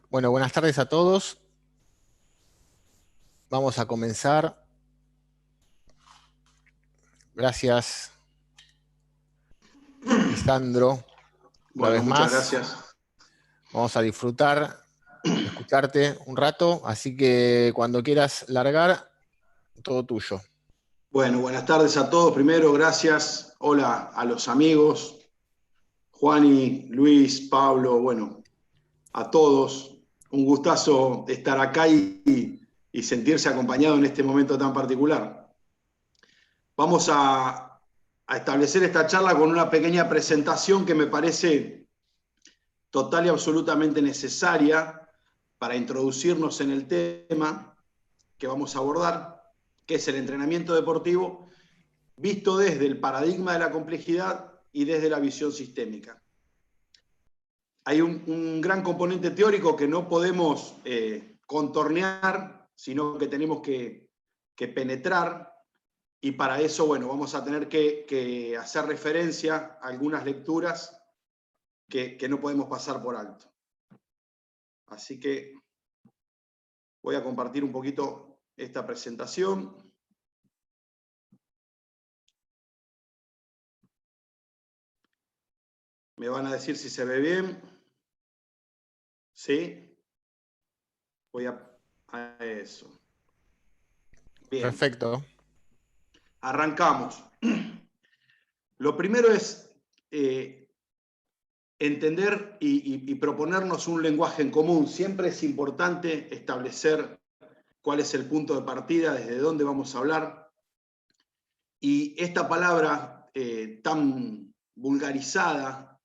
Bueno, buenas tardes a todos. Vamos a comenzar. Gracias, Lisandro, una Bueno, vez muchas más. gracias. Vamos a disfrutar de escucharte un rato, así que cuando quieras largar, todo tuyo. Bueno, buenas tardes a todos. Primero, gracias. Hola a los amigos, Juani, Luis, Pablo, bueno, a todos. Un gustazo estar acá y sentirse acompañado en este momento tan particular. Vamos a establecer esta charla con una pequeña presentación que me parece total y absolutamente necesaria para introducirnos en el tema que vamos a abordar, que es el entrenamiento deportivo visto desde el paradigma de la complejidad y desde la visión sistémica. Hay un gran componente teórico que no podemos contornear, sino que tenemos que penetrar, y para eso, bueno, vamos a tener que hacer referencia a algunas lecturas que no podemos pasar por alto. Así que voy a compartir un poquito esta presentación. Me van a decir si se ve bien. ¿Sí? Voy a eso. Bien. Perfecto. Arrancamos. Lo primero es entender y proponernos un lenguaje en común. Siempre es importante establecer cuál es el punto de partida, desde dónde vamos a hablar. Y esta palabra tan vulgarizada,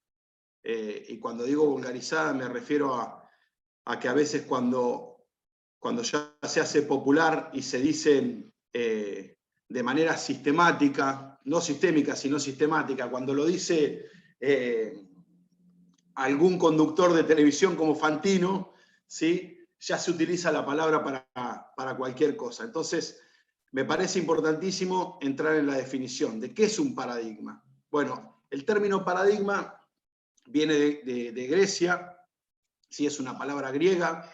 y cuando digo vulgarizada me refiero a que a veces cuando ya se hace popular y se dicen de manera sistemática, no sistémica, sino sistemática, cuando lo dice algún conductor de televisión como Fantino, ¿sí? Ya se utiliza la palabra para cualquier cosa. Entonces, me parece importantísimo entrar en la definición de qué es un paradigma. Bueno, el término paradigma viene de Grecia, ¿sí? Es una palabra griega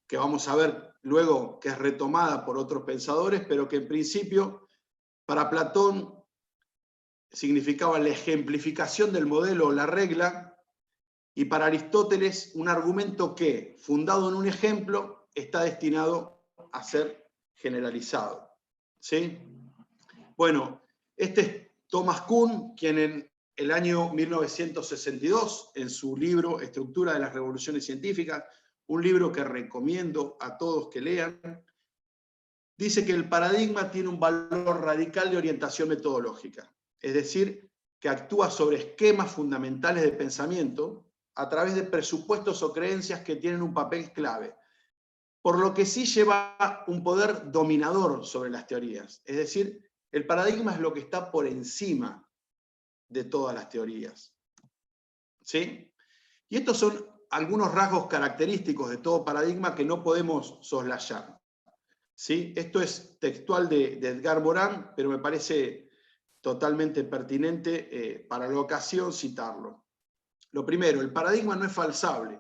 que vamos a ver luego que es retomada por otros pensadores, pero que en principio para Platón significaba la ejemplificación del modelo o la regla, y para Aristóteles un argumento que, fundado en un ejemplo, está destinado a ser generalizado. ¿Sí? Bueno, este es Thomas Kuhn, quien en el año 1962, en su libro Estructura de las Revoluciones Científicas, un libro que recomiendo a todos que lean, dice que el paradigma tiene un valor radical de orientación metodológica, es decir, que actúa sobre esquemas fundamentales de pensamiento a través de presupuestos o creencias que tienen un papel clave, por lo que sí lleva un poder dominador sobre las teorías. Es decir, el paradigma es lo que está por encima de todas las teorías. ¿Sí? Y estos son algunos rasgos característicos de todo paradigma que no podemos soslayar. ¿Sí? Esto es textual de Edgar Morin, pero me parece totalmente pertinente para la ocasión citarlo. Lo primero, el paradigma no es falsable,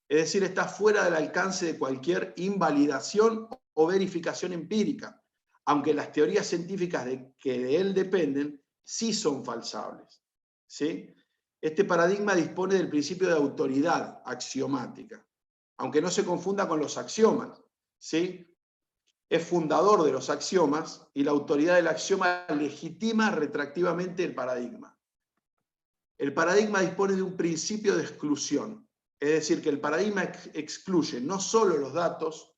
es decir, está fuera del alcance de cualquier invalidación o verificación empírica, aunque las teorías científicas que de él dependen sí son falsables. ¿Sí? Este paradigma dispone del principio de autoridad axiomática, aunque no se confunda con los axiomas. ¿Sí? Es fundador de los axiomas y la autoridad del axioma legitima retroactivamente el paradigma. El paradigma dispone de un principio de exclusión, es decir, que el paradigma excluye no solo los datos,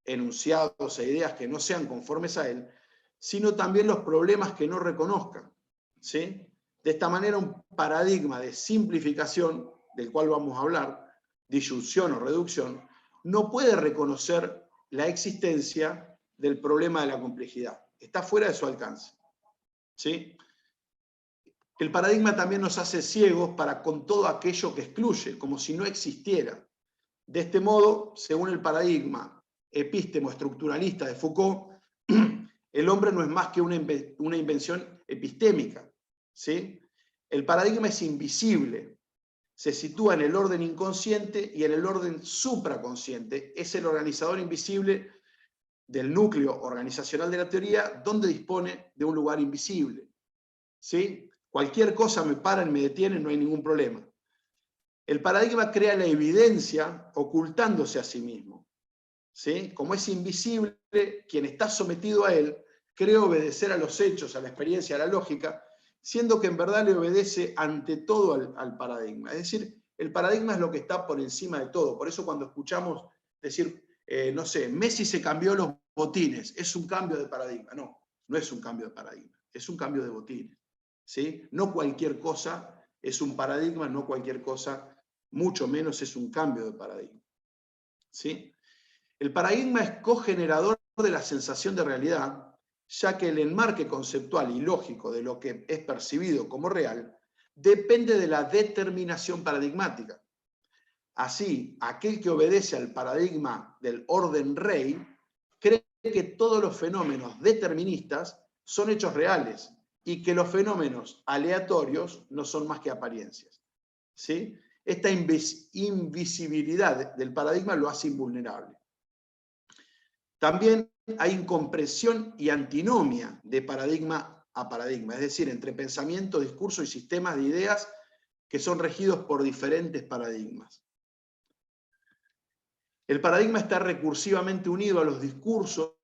enunciados e ideas que no sean conformes a él, sino también los problemas que no reconozcan. ¿Sí? De esta manera, un paradigma de simplificación, del cual vamos a hablar, disyunción o reducción, no puede reconocer la existencia del problema de la complejidad. Está fuera de su alcance. ¿Sí? El paradigma también nos hace ciegos para con todo aquello que excluye, como si no existiera. De este modo, según el paradigma epistemo-estructuralista de Foucault, el hombre no es más que una invención epistémica. ¿Sí? El paradigma es invisible, se sitúa en el orden inconsciente y en el orden supraconsciente. Es el organizador invisible del núcleo organizacional de la teoría, donde dispone de un lugar invisible. ¿Sí? Cualquier cosa me paran, me detienen, no hay ningún problema. El paradigma crea la evidencia ocultándose a sí mismo. ¿Sí? Como es invisible, quien está sometido a él cree obedecer a los hechos, a la experiencia, a la lógica, siendo que en verdad le obedece ante todo al paradigma. Es decir, el paradigma es lo que está por encima de todo. Por eso cuando escuchamos decir, no sé, Messi se cambió los botines, es un cambio de paradigma. No, no es un cambio de paradigma, es un cambio de botines. ¿Sí? No cualquier cosa es un paradigma, no cualquier cosa, mucho menos es un cambio de paradigma. ¿Sí? El paradigma es cogenerador de la sensación de realidad, ya que el enmarque conceptual y lógico de lo que es percibido como real depende de la determinación paradigmática. Así, aquel que obedece al paradigma del orden rey cree que todos los fenómenos deterministas son hechos reales y que los fenómenos aleatorios no son más que apariencias. ¿Sí? Esta invisibilidad del paradigma lo hace invulnerable. También hay incomprensión y antinomia de paradigma a paradigma, es decir, entre pensamiento, discurso y sistemas de ideas que son regidos por diferentes paradigmas. El paradigma está recursivamente unido a los discursos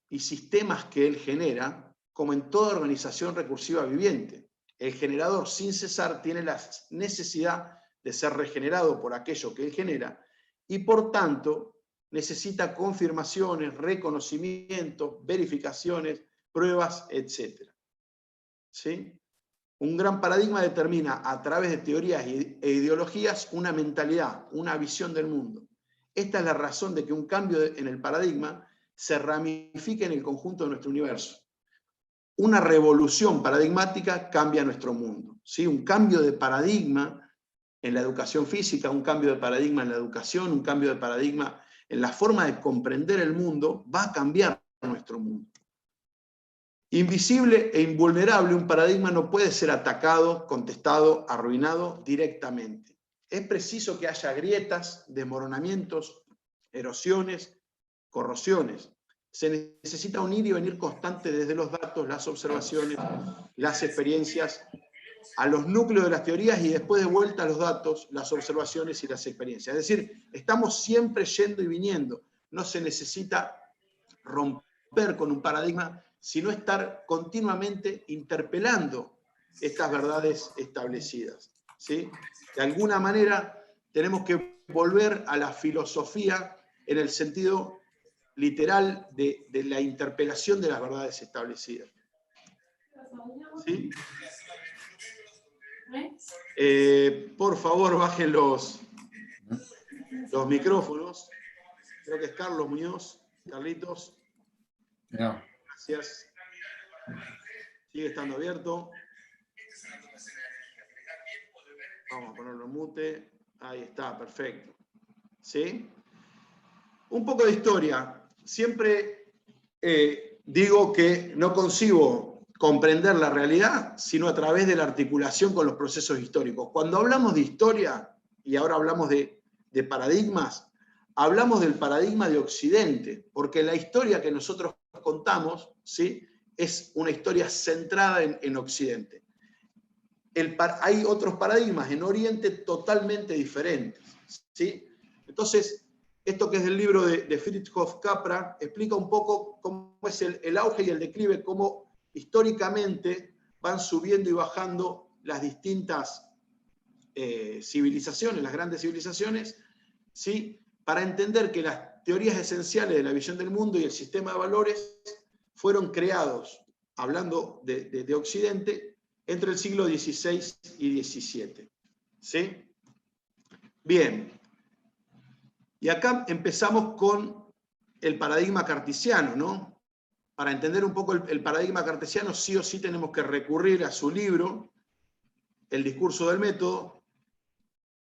y sistemas que él genera, como en toda organización recursiva viviente. El generador sin cesar tiene la necesidad de ser regenerado por aquello que él genera y por tanto necesita confirmaciones, reconocimientos, verificaciones, pruebas, etc. ¿Sí? Un gran paradigma determina a través de teorías e ideologías una mentalidad, una visión del mundo. Esta es la razón de que un cambio en el paradigma se ramifique en el conjunto de nuestro universo. Una revolución paradigmática cambia nuestro mundo. ¿Sí? Un cambio de paradigma en la educación física, un cambio de paradigma en la educación, un cambio de paradigma en la forma de comprender el mundo, va a cambiar nuestro mundo. Invisible e invulnerable, un paradigma no puede ser atacado, contestado, arruinado directamente. Es preciso que haya grietas, desmoronamientos, erosiones, corrosiones. Se necesita un ir y venir constante desde los datos, las observaciones, las experiencias, a los núcleos de las teorías y después de vuelta a los datos, las observaciones y las experiencias. Es decir, estamos siempre yendo y viniendo. No se necesita romper con un paradigma, sino estar continuamente interpelando estas verdades establecidas. ¿Sí? De alguna manera tenemos que volver a la filosofía en el sentido literal de la interpelación de las verdades establecidas. ¿Sí? Por favor, bajen los micrófonos. Creo que es Carlos Muñoz. Carlitos. No. Gracias. Sigue estando abierto. Vamos a ponerlo en mute. Ahí está, perfecto. ¿Sí? Un poco de historia. Siempre digo que no concibo comprender la realidad, sino a través de la articulación con los procesos históricos. Cuando hablamos de historia, y ahora hablamos de paradigmas, hablamos del paradigma de Occidente, porque la historia que nosotros contamos, ¿sí?, es una historia centrada en Occidente. Hay otros paradigmas en Oriente totalmente diferentes, ¿sí? Entonces, esto que es del libro de Fritjof Capra explica un poco cómo es el auge y el declive, cómo históricamente van subiendo y bajando las distintas civilizaciones, las grandes civilizaciones, ¿sí?, para entender que las teorías esenciales de la visión del mundo y el sistema de valores fueron creados, hablando de Occidente, entre el siglo XVI y XVII. ¿Sí? Bien. Y acá empezamos con el paradigma cartesiano, ¿no? Para entender un poco el paradigma cartesiano, sí o sí tenemos que recurrir a su libro, El discurso del método,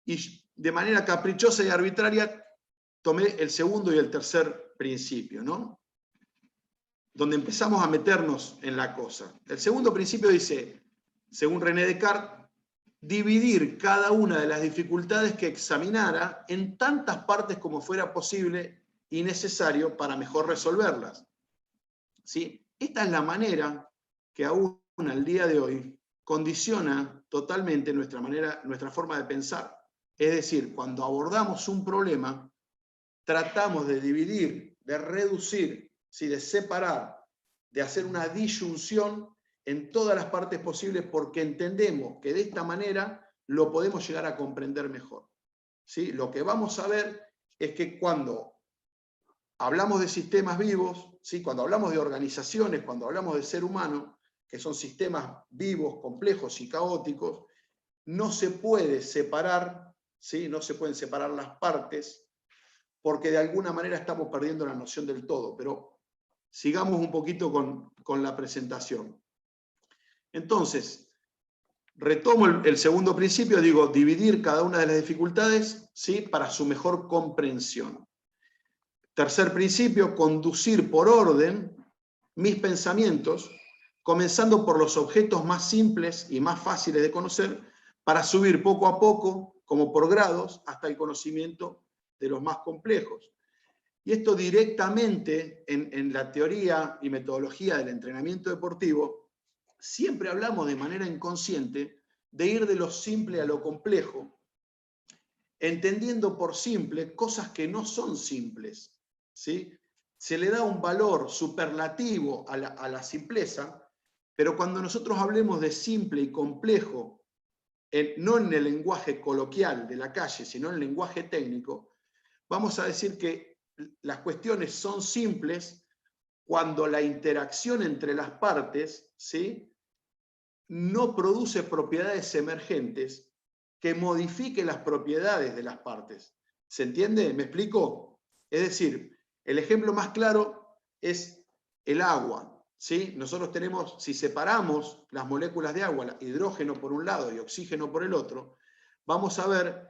y de manera caprichosa y arbitraria tomé el segundo y el tercer principio, ¿no?, donde empezamos a meternos en la cosa. El segundo principio dice, según René Descartes, dividir cada una de las dificultades que examinara en tantas partes como fuera posible y necesario para mejor resolverlas. ¿Sí? Esta es la manera que aún al día de hoy condiciona totalmente nuestra forma de pensar. Es decir, cuando abordamos un problema, tratamos de dividir, de reducir, ¿sí? De separar, de hacer una disyunción en todas las partes posibles porque entendemos que de esta manera lo podemos llegar a comprender mejor. ¿Sí? Lo que vamos a ver es que cuando hablamos de sistemas vivos, ¿sí? Cuando hablamos de organizaciones, cuando hablamos de ser humano, que son sistemas vivos, complejos y caóticos, no se puede separar, ¿sí? No se pueden separar las partes, porque de alguna manera estamos perdiendo la noción del todo. Pero sigamos un poquito con la presentación. Entonces, retomo el segundo principio, digo, dividir cada una de las dificultades, ¿sí? Para su mejor comprensión. Tercer principio, conducir por orden mis pensamientos, comenzando por los objetos más simples y más fáciles de conocer, para subir poco a poco, como por grados, hasta el conocimiento de los más complejos. Y esto directamente en la teoría y metodología del entrenamiento deportivo, siempre hablamos de manera inconsciente de ir de lo simple a lo complejo, entendiendo por simple cosas que no son simples. ¿Sí? Se le da un valor superlativo a la simpleza, pero cuando nosotros hablemos de simple y complejo, no en el lenguaje coloquial de la calle, sino en el lenguaje técnico, vamos a decir que las cuestiones son simples cuando la interacción entre las partes, ¿sí? No produce propiedades emergentes que modifiquen las propiedades de las partes. ¿Se entiende? ¿Me explico? Es decir, el ejemplo más claro es el agua, ¿sí? Nosotros tenemos, si separamos las moléculas de agua, hidrógeno por un lado y oxígeno por el otro, vamos a ver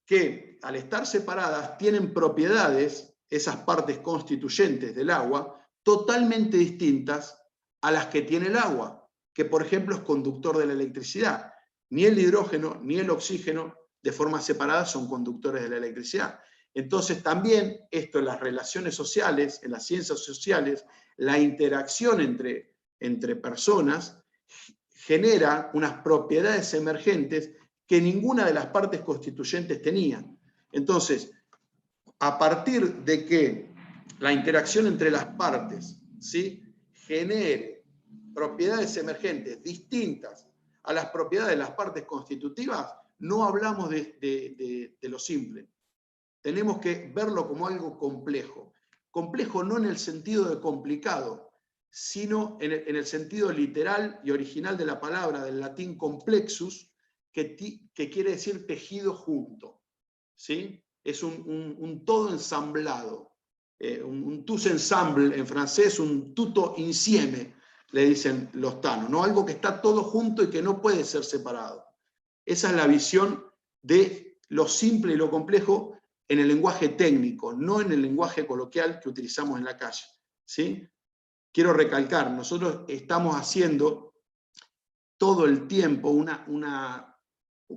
que al estar separadas tienen propiedades, esas partes constituyentes del agua, totalmente distintas a las que tiene el agua, que por ejemplo es conductor de la electricidad. Ni el hidrógeno ni el oxígeno de forma separada son conductores de la electricidad. Entonces también esto en las relaciones sociales, en las ciencias sociales, la interacción entre personas genera unas propiedades emergentes que ninguna de las partes constituyentes tenía. Entonces, a partir de que la interacción entre las partes, ¿sí? Genere propiedades emergentes distintas a las propiedades de las partes constitutivas, no hablamos de lo simple. Tenemos que verlo como algo complejo. Complejo no en el sentido de complicado, sino en el sentido literal y original de la palabra, del latín complexus, que quiere decir tejido junto. ¿Sí? Es un todo ensamblado. Un tous ensemble en francés, un tutto insieme, le dicen los tanos, ¿no? Algo que está todo junto y que no puede ser separado. Esa es la visión de lo simple y lo complejo en el lenguaje técnico, no en el lenguaje coloquial que utilizamos en la calle. ¿Sí? Quiero recalcar, nosotros estamos haciendo todo el tiempo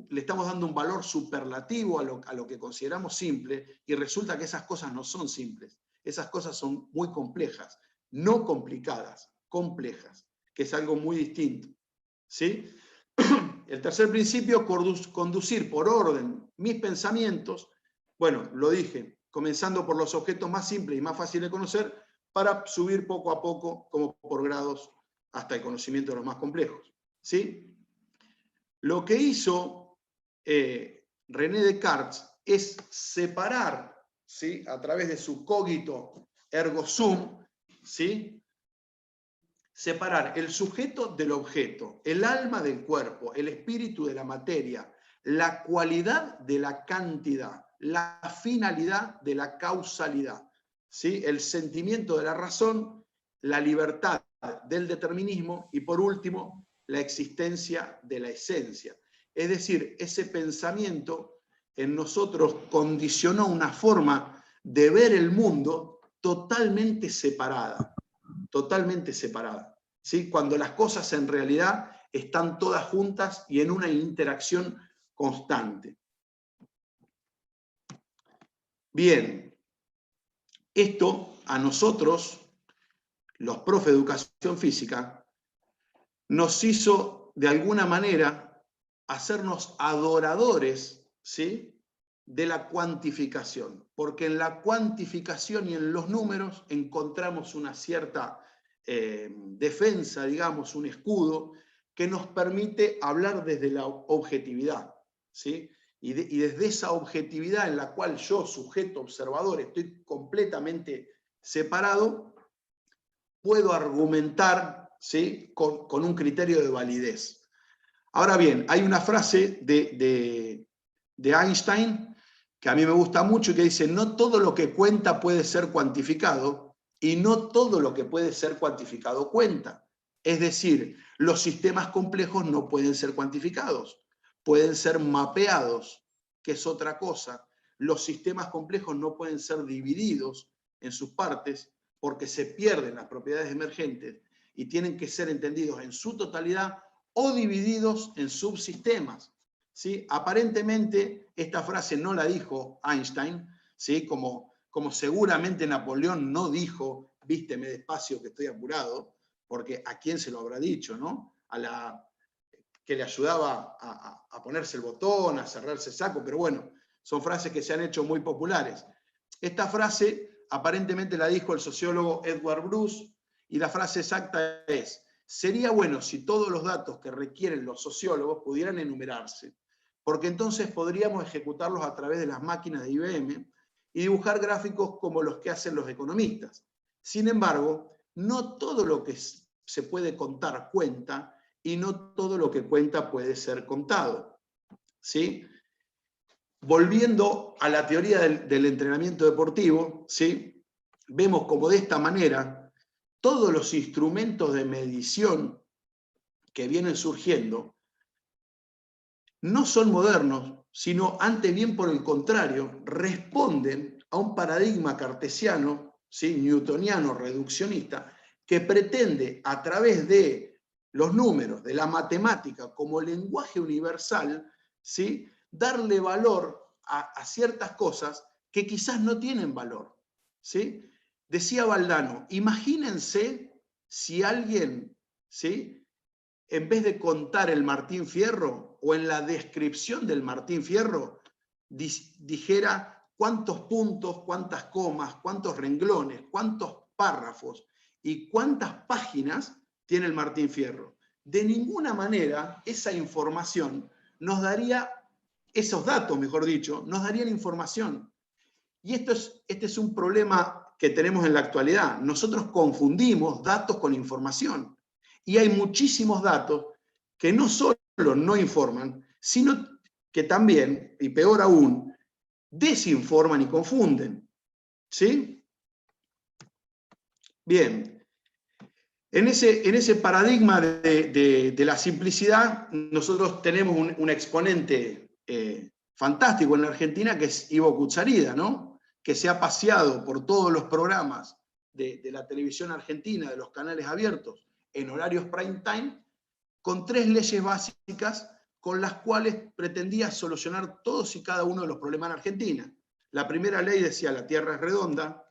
le estamos dando un valor superlativo a lo que consideramos simple y resulta que esas cosas no son simples. Esas cosas son muy complejas, no complicadas, complejas, que es algo muy distinto. ¿Sí? El tercer principio, conducir por orden mis pensamientos. Bueno, lo dije, comenzando por los objetos más simples y más fáciles de conocer, para subir poco a poco, como por grados, hasta el conocimiento de los más complejos. ¿Sí? Lo que hizo René Descartes es separar, ¿sí? A través de su cogito ergo sum, ¿sí? Separar el sujeto del objeto, el alma del cuerpo, el espíritu de la materia, la cualidad de la cantidad, la finalidad de la causalidad, ¿sí? El sentimiento de la razón, la libertad del determinismo y por último, la existencia de la esencia. Es decir, ese pensamiento en nosotros condicionó una forma de ver el mundo totalmente separada. Totalmente separada, ¿sí? Cuando las cosas en realidad están todas juntas y en una interacción constante. Bien, esto a nosotros, los profes de educación física, nos hizo de alguna manera hacernos adoradores, ¿sí?, de la cuantificación, porque en la cuantificación y en los números encontramos una cierta defensa, digamos, un escudo que nos permite hablar desde la objetividad, ¿sí? Y desde esa objetividad en la cual yo, sujeto observador, estoy completamente separado, puedo argumentar, ¿sí?, con un criterio de validez. Ahora bien, hay una frase de Einstein que a mí me gusta mucho y que dice: no todo lo que cuenta puede ser cuantificado y no todo lo que puede ser cuantificado cuenta. Es decir, los sistemas complejos no pueden ser cuantificados, pueden ser mapeados, que es otra cosa. Los sistemas complejos no pueden ser divididos en sus partes porque se pierden las propiedades emergentes y tienen que ser entendidos en su totalidad o divididos en subsistemas. ¿Sí? Aparentemente esta frase no la dijo Einstein, ¿sí?, como seguramente Napoleón no dijo: vísteme despacio que estoy apurado, porque ¿a quién se lo habrá dicho, no? A la que le ayudaba a ponerse el botón, a cerrarse el saco, pero bueno, son frases que se han hecho muy populares. Esta frase aparentemente la dijo el sociólogo Edward Bruce, y la frase exacta es: sería bueno si todos los datos que requieren los sociólogos pudieran enumerarse, porque entonces podríamos ejecutarlos a través de las máquinas de IBM y dibujar gráficos como los que hacen los economistas. Sin embargo, no todo lo que se puede contar cuenta, y no todo lo que cuenta puede ser contado, ¿sí? Volviendo a la teoría del entrenamiento deportivo, ¿sí?, vemos como de esta manera todos los instrumentos de medición que vienen surgiendo no son modernos, sino antes bien por el contrario, responden a un paradigma cartesiano, ¿sí?, newtoniano, reduccionista, que pretende a través de los números, de la matemática como lenguaje universal, ¿sí?, darle valor a ciertas cosas que quizás no tienen valor, ¿sí? Decía Valdano: imagínense si alguien, ¿sí?, en vez de contar el Martín Fierro, o en la descripción del Martín Fierro, dijera cuántos puntos, cuántas comas, cuántos renglones, cuántos párrafos y cuántas páginas tiene el Martín Fierro. De ninguna manera esa información nos daría, esos datos, mejor dicho, nos darían información. Y este es un problema que tenemos en la actualidad. Nosotros confundimos datos con información. Y hay muchísimos datos que no solo no informan, sino que también, y peor aún, desinforman y confunden. ¿Sí? Bien. En ese paradigma de la simplicidad, nosotros tenemos un exponente fantástico en la Argentina, que es Ivo Kutsarida, ¿no?, que se ha paseado por todos los programas de la televisión argentina, de los canales abiertos, en horarios prime time, con 3 leyes básicas con las cuales pretendía solucionar todos y cada uno de los problemas en Argentina. La primera ley decía: la Tierra es redonda.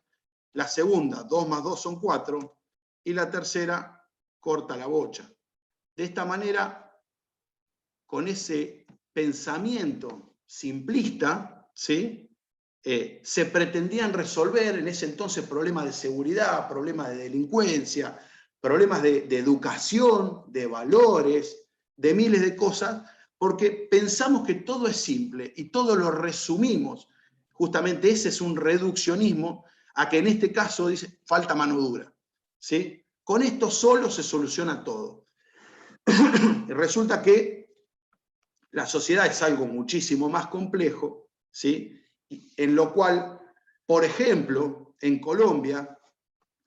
La segunda: 2 más 2 son 4. Y la tercera: corta la bocha. De esta manera, con ese pensamiento simplista, ¿sí?, se pretendían resolver en ese entonces problemas de seguridad, problemas de delincuencia, problemas de educación, de valores, de miles de cosas, porque pensamos que todo es simple y todo lo resumimos. Justamente ese es un reduccionismo a que en este caso dice: falta mano dura, ¿sí? Con esto solo se soluciona todo. Y resulta que la sociedad es algo muchísimo más complejo, ¿sí?, en lo cual, por ejemplo, en Colombia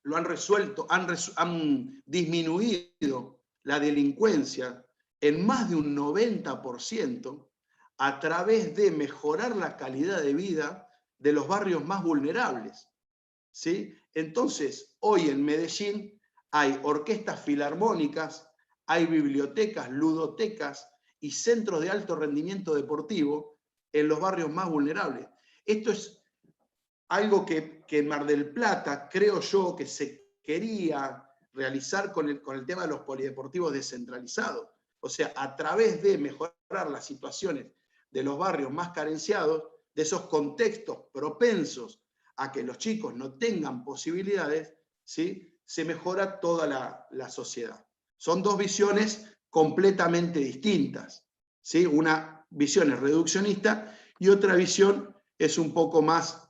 lo han resuelto, han disminuido la delincuencia en más de un 90% a través de mejorar la calidad de vida de los barrios más vulnerables, ¿sí? Entonces, hoy en Medellín hay orquestas filarmónicas, hay bibliotecas, ludotecas y centros de alto rendimiento deportivo en los barrios más vulnerables. Esto es algo que en Mar del Plata, creo yo, que se quería realizar con el tema de los polideportivos descentralizados. O sea, a través de mejorar las situaciones de los barrios más carenciados, de esos contextos propensos a que los chicos no tengan posibilidades, ¿sí?, se mejora toda la sociedad. Son dos visiones completamente distintas, ¿sí? Una visión es reduccionista y otra visión es un poco más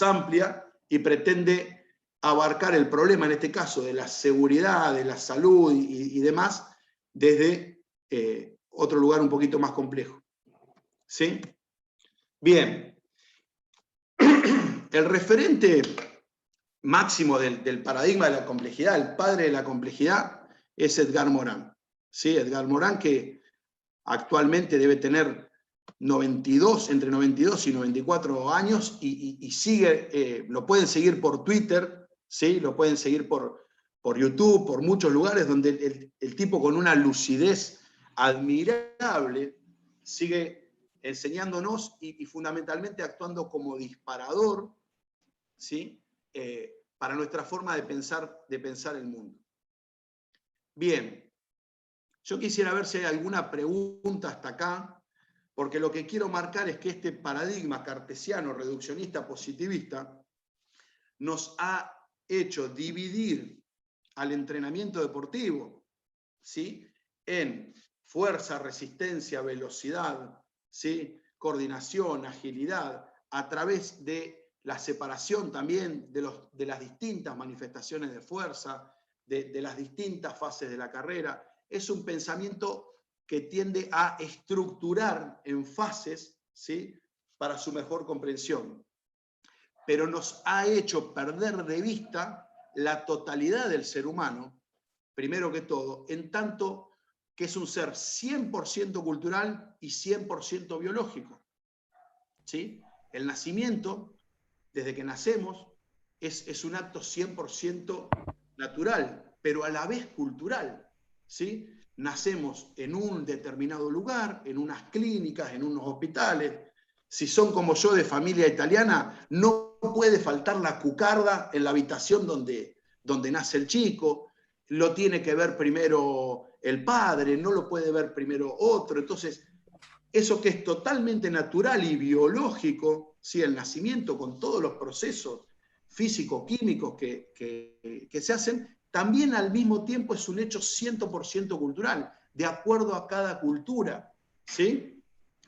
amplia y pretende abarcar el problema, en este caso, de la seguridad, de la salud y demás, desde otro lugar un poquito más complejo. ¿Sí? Bien. El referente máximo del paradigma de la complejidad, el padre de la complejidad, es Edgar Morin. ¿Sí? Edgar Morin, que actualmente debe tener entre 92 y 94 años y sigue, lo pueden seguir por Twitter, ¿sí? Lo pueden seguir por YouTube, por muchos lugares donde el tipo con una lucidez admirable sigue enseñándonos y fundamentalmente actuando como disparador, ¿sí? Para nuestra forma de pensar el mundo. Bien, yo quisiera ver si hay alguna pregunta hasta acá, porque lo que quiero marcar es que este paradigma cartesiano, reduccionista, positivista, nos ha hecho dividir al entrenamiento deportivo, ¿sí?, en fuerza, resistencia, velocidad, ¿sí?, coordinación, agilidad, a través de la separación también de las distintas manifestaciones de fuerza, de las distintas fases de la carrera. Es un pensamiento que tiende a estructurar en fases, ¿sí?, para su mejor comprensión. Pero nos ha hecho perder de vista la totalidad del ser humano, primero que todo, en tanto que es un ser 100% cultural y 100% biológico. ¿Sí? El nacimiento, desde que nacemos, es un acto 100% natural, pero a la vez cultural. ¿Sí? Nacemos en un determinado lugar, en unas clínicas, en unos hospitales. Si son como yo de familia italiana, no puede faltar la cucarda en la habitación donde nace el chico. Lo tiene que ver primero el padre, no lo puede ver primero otro. Entonces, eso que es totalmente natural y biológico, ¿sí?, el nacimiento con todos los procesos físico-químicos que se hacen, también al mismo tiempo es un hecho 100% cultural, de acuerdo a cada cultura, ¿sí?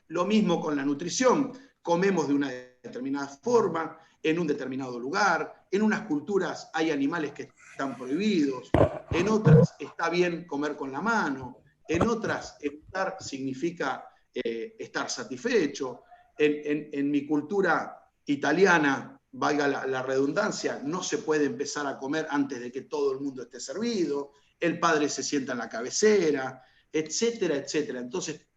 Lo mismo con la nutrición, comemos de una determinada forma, en un determinado lugar, en unas culturas hay animales que están prohibidos, en otras está bien comer con la mano, en otras estar significa estar satisfecho. En mi cultura italiana, valga la redundancia, no se puede empezar a comer antes de que todo el mundo esté servido, el padre se sienta en la cabecera, etcétera, etcétera. Entonces,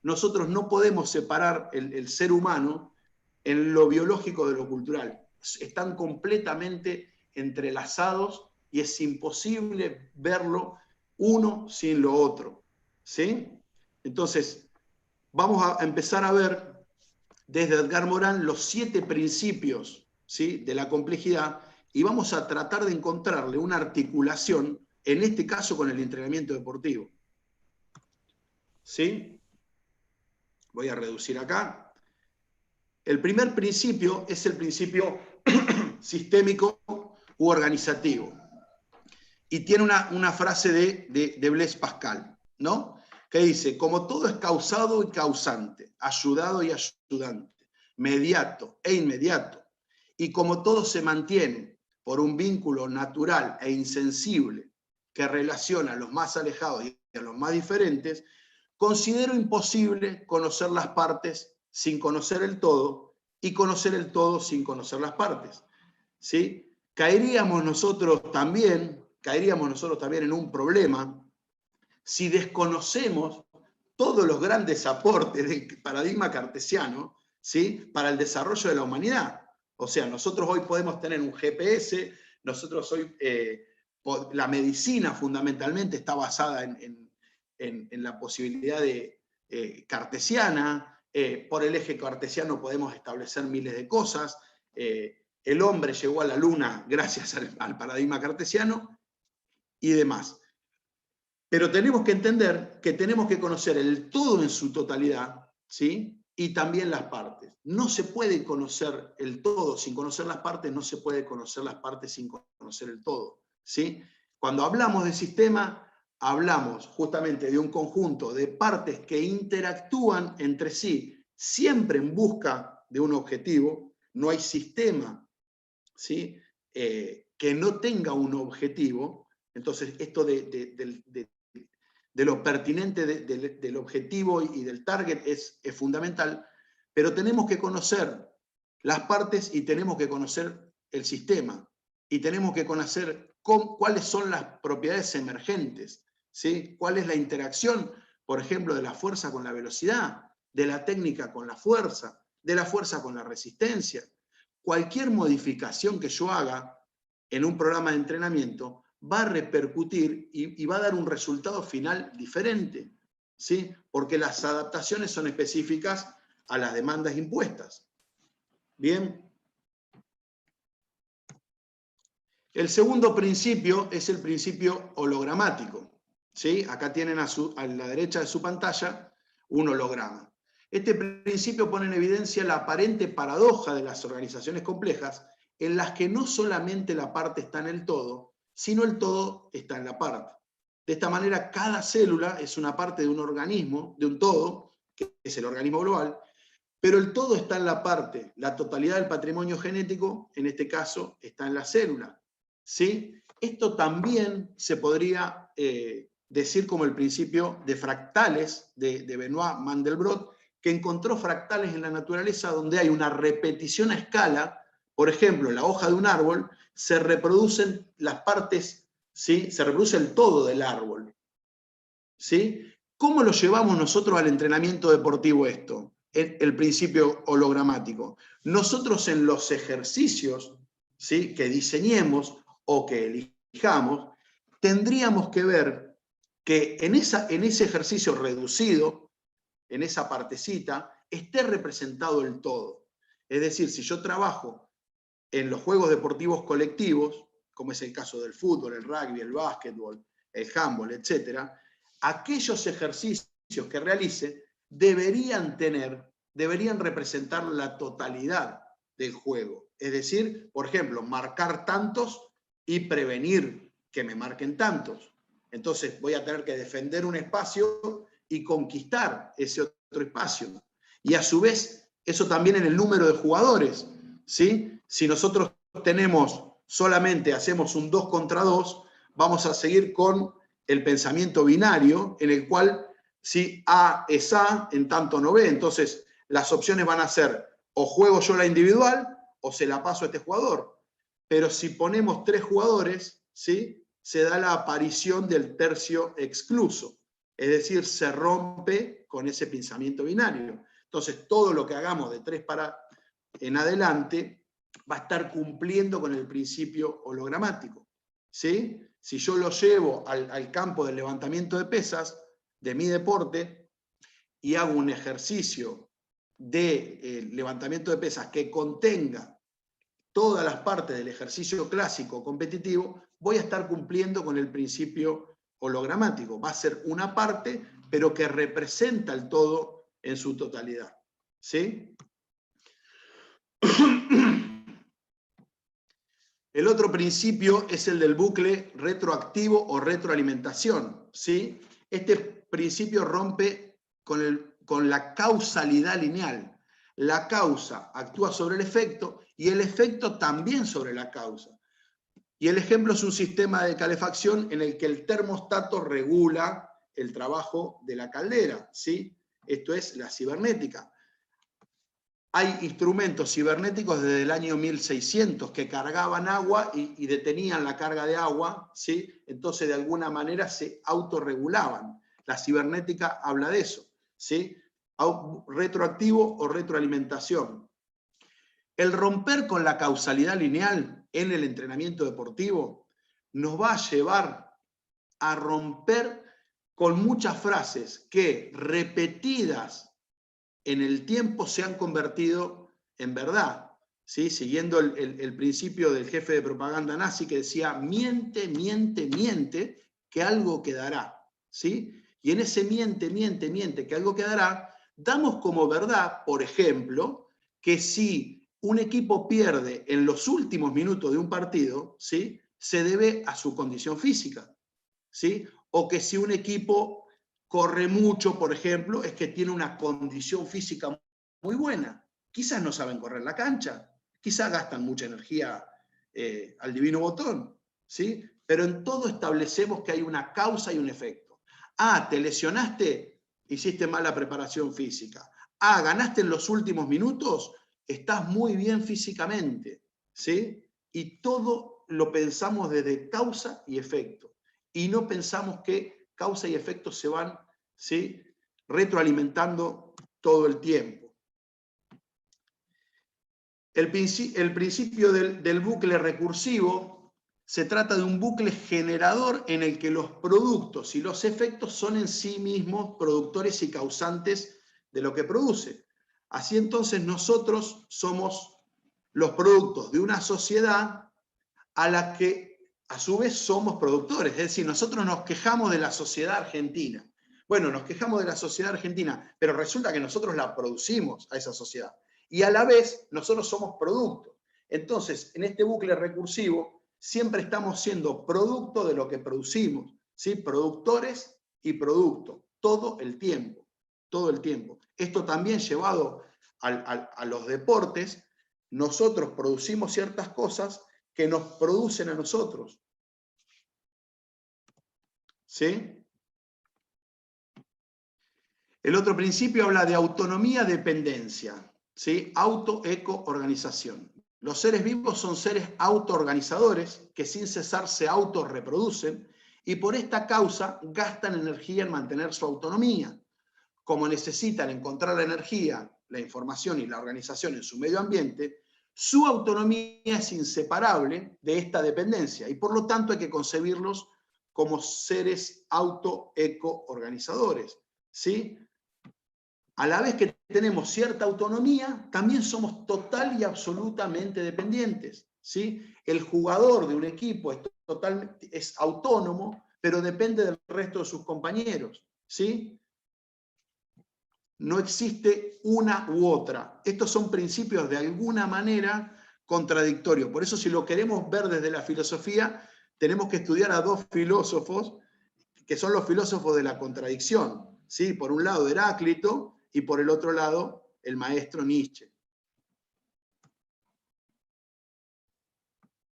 nosotros no podemos separar el ser humano en lo biológico de lo cultural. Están completamente entrelazados y es imposible verlo uno sin lo otro. ¿Sí? Entonces, vamos a empezar a ver desde Edgar Morin los 7 principios, ¿sí?, de la complejidad, y vamos a tratar de encontrarle una articulación, en este caso con el entrenamiento deportivo. ¿Sí? Voy a reducir acá. El primer principio es el principio sistémico u organizativo. Y tiene una frase de Blaise Pascal, ¿no?, que dice: como todo es causado y causante, ayudado y ayudante, mediato e inmediato, y como todo se mantiene por un vínculo natural e insensible que relaciona a los más alejados y a los más diferentes, considero imposible conocer las partes sin conocer el todo y conocer el todo sin conocer las partes. ¿Sí? Caeríamos nosotros también en un problema si desconocemos todos los grandes aportes del paradigma cartesiano, ¿sí?, para el desarrollo de la humanidad. O sea, nosotros hoy podemos tener un GPS, nosotros hoy La medicina fundamentalmente está basada en la posibilidad cartesiana. Por el eje cartesiano podemos establecer miles de cosas. El hombre llegó a la luna gracias al paradigma cartesiano y demás. Pero tenemos que entender que tenemos que conocer el todo en su totalidad, ¿sí? Y también las partes. No se puede conocer el todo sin conocer las partes, no se puede conocer las partes sin conocer el todo, ¿sí? Cuando hablamos de sistema, hablamos justamente de un conjunto de partes que interactúan entre sí, siempre en busca de un objetivo. No hay sistema, ¿sí? Que no tenga un objetivo. Entonces, esto de lo pertinente del objetivo y del target es fundamental, pero tenemos que conocer las partes y tenemos que conocer el sistema, y tenemos que conocer cuáles son las propiedades emergentes, ¿sí? Cuál es la interacción, por ejemplo, de la fuerza con la velocidad, de la técnica con la fuerza, de la fuerza con la resistencia. Cualquier modificación que yo haga en un programa de entrenamiento va a repercutir y va a dar un resultado final diferente, ¿sí? Porque las adaptaciones son específicas a las demandas impuestas. Bien. El segundo principio es el principio hologramático, ¿sí? Acá tienen a la derecha de su pantalla un holograma. Este principio pone en evidencia la aparente paradoja de las organizaciones complejas, en las que no solamente la parte está en el todo, sino el todo está en la parte. De esta manera, cada célula es una parte de un organismo, de un todo, que es el organismo global, pero el todo está en la parte. La totalidad del patrimonio genético, en este caso, está en la célula, ¿sí? Esto también se podría decir como el principio de fractales de Benoit Mandelbrot, que encontró fractales en la naturaleza donde hay una repetición a escala. Por ejemplo, en la hoja de un árbol se reproducen las partes, ¿sí? Se reproduce el todo del árbol, ¿sí? ¿Cómo lo llevamos nosotros al entrenamiento deportivo esto? El principio hologramático. Nosotros en los ejercicios, ¿sí? Que diseñemos o que elijamos, tendríamos que ver que en ese ejercicio reducido, en esa partecita, esté representado el todo. Es decir, si yo trabajo en los juegos deportivos colectivos, como es el caso del fútbol, el rugby, el básquetbol, el handball, etc., aquellos ejercicios que realice deberían representar la totalidad del juego. Es decir, por ejemplo, marcar tantos y prevenir que me marquen tantos. Entonces voy a tener que defender un espacio y conquistar ese otro espacio. Y a su vez, eso también en el número de jugadores, ¿sí? Si nosotros hacemos un 2 contra 2, vamos a seguir con el pensamiento binario, en el cual si A es A, en tanto no B. Entonces, las opciones van a ser o juego yo la individual o se la paso a este jugador. Pero si ponemos 3 jugadores, ¿sí? Se da la aparición del tercio excluso. Es decir, se rompe con ese pensamiento binario. Entonces, todo lo que hagamos de 3 para en adelante va a estar cumpliendo con el principio hologramático, ¿sí? Si yo lo llevo al campo del levantamiento de pesas, de mi deporte, y hago un ejercicio de levantamiento de pesas que contenga todas las partes del ejercicio clásico competitivo, voy a estar cumpliendo con el principio hologramático. Va a ser una parte, pero que representa el todo en su totalidad, ¿sí? El otro principio es el del bucle retroactivo o retroalimentación, ¿sí? Este principio rompe con la causalidad lineal. La causa actúa sobre el efecto y el efecto también sobre la causa. Y el ejemplo es un sistema de calefacción en el que el termostato regula el trabajo de la caldera, ¿sí? Esto es la cibernética. Hay instrumentos cibernéticos desde el año 1600 que cargaban agua y detenían la carga de agua, ¿sí? Entonces, de alguna manera se autorregulaban. La cibernética habla de eso, ¿sí? Retroactivo o retroalimentación. El romper con la causalidad lineal en el entrenamiento deportivo nos va a llevar a romper con muchas frases que repetidas en el tiempo se han convertido en verdad, ¿sí? Siguiendo el principio del jefe de propaganda nazi que decía, miente, miente, miente, que algo quedará, ¿sí? Y en ese miente, miente, miente, que algo quedará, damos como verdad, por ejemplo, que si un equipo pierde en los últimos minutos de un partido, ¿sí? Se debe a su condición física, ¿sí? O que si un equipo corre mucho, por ejemplo, es que tiene una condición física muy buena. Quizás no saben correr la cancha, quizás gastan mucha energía al divino botón, ¿sí? Pero en todo establecemos que hay una causa y un efecto. Ah, te lesionaste, hiciste mala preparación física. Ah, ganaste en los últimos minutos, estás muy bien físicamente, ¿sí? Y todo lo pensamos desde causa y efecto. Y no pensamos que causa y efecto se van, ¿sí?, retroalimentando todo el tiempo. El principio del bucle recursivo se trata de un bucle generador en el que los productos y los efectos son en sí mismos productores y causantes de lo que produce. Así entonces nosotros somos los productos de una sociedad a la que a su vez somos productores. Es decir, nosotros nos quejamos de la sociedad argentina. Bueno, nos quejamos de la sociedad argentina, pero resulta que nosotros la producimos a esa sociedad. Y a la vez, nosotros somos producto. Entonces, en este bucle recursivo, siempre estamos siendo producto de lo que producimos, ¿sí? Productores y producto, todo el tiempo, todo el tiempo. Esto también llevado a los deportes, nosotros producimos ciertas cosas que nos producen a nosotros. ¿Sí? El otro principio habla de autonomía-dependencia, ¿sí? Auto-eco-organización. Los seres vivos son seres autoorganizadores que sin cesar se autorreproducen y por esta causa gastan energía en mantener su autonomía. Como necesitan encontrar la energía, la información y la organización en su medio ambiente, su autonomía es inseparable de esta dependencia y por lo tanto hay que concebirlos como seres auto-eco-organizadores, ¿sí? A la vez que tenemos cierta autonomía, también somos total y absolutamente dependientes, ¿sí? El jugador de un equipo es autónomo, pero depende del resto de sus compañeros, ¿sí? No existe una u otra. Estos son principios de alguna manera contradictorios. Por eso, si lo queremos ver desde la filosofía, tenemos que estudiar a dos filósofos que son los filósofos de la contradicción, ¿sí? Por un lado Heráclito y por el otro lado el maestro Nietzsche,